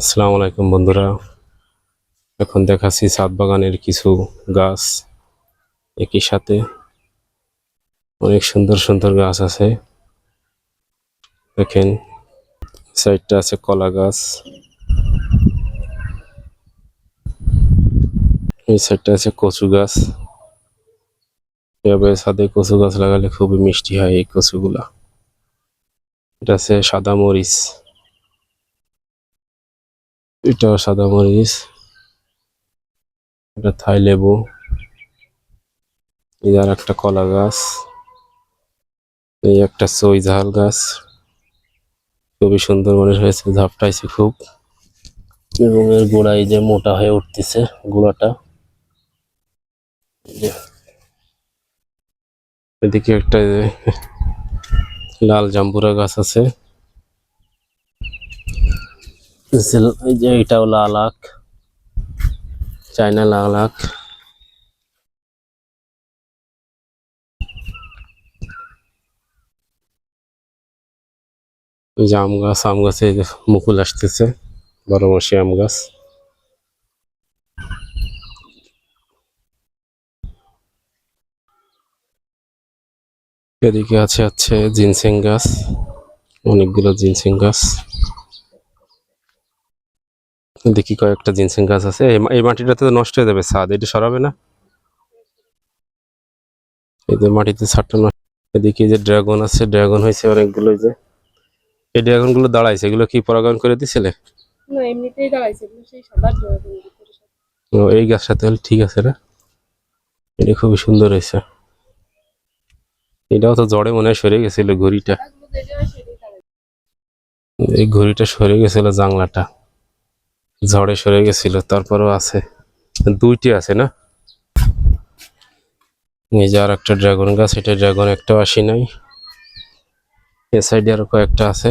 আসসালামু আলাইকুম বন্ধুরা। এখন দেখাচ্ছি ছাদ বাগানের কিছু গাছ। একই সাথে অনেক সুন্দর সুন্দর গাছ আছে। দেখেন, সাইডটা আছে কলা গাছ, এই সাইডটা আছে কচু গাছ। এভাবে ছাদে কচু গাছ লাগালে খুবই মিষ্টি হয় এই কচুগুলা। এটা আছে সাদা মরিচ, এটাও সাদা মরিচ। এটা থাই লেবু। এই আর একটা কলা গাছ, এই একটা চই ঝাল গাছ। খুবই সুন্দর মনে হয়েছে, ঝাপটাইছে খুব, এবং এর গোড়ায় যে মোটা হয়ে উঠতেছে গোড়াটা। এদিকে একটা লাল জাম্বুরা গাছ আছে। এই যে এটাও লাল আখ, চায়না লাল আখ। এই যে আম গাছ, আম গাছে এই যে মুকুল আসতেছে, 12 মাসি আম গাছ। এদিকে আছে জিনসেং গাছ, অনেকগুলো জিনসেং গাছ। দেখি কয়েকটা জিনসেং গাছ আছে। এই মাটিটাতে তো নষ্ট হয়ে যাবে, ছাদ এটা সরাবে না। এই যে মাটিতে ছাদটা নষ্ট। এদিকে যে ড্রাগন আছে, ড্রাগন হয়েছে অনেকগুলো। এই ড্রাগন গুলো দাঁড়াইছে, এগুলো কি পরাগায়ন করে দিছিলে? না, এমনিতেই দাঁড়াইছে, সেই সাদা ড্রাগন। ও, এই গাছটা তাহলে ঠিক আছে না, এটা খুবই সুন্দর হয়েছে। এটাও তো জড়ে মনে হয় সরে গেছিল ঘড়িটা, এই ঘড়িটা সরে গেছিল, জাংলাটা ঝড়ে সরে গেছিল, তারপরেও আছে, দুইটি আছে না। এই যে আর একটা ড্রাগন গাছ, এটা ড্রাগন একটাও আসি নাই। এ সাইডে আরো কয়েকটা আছে।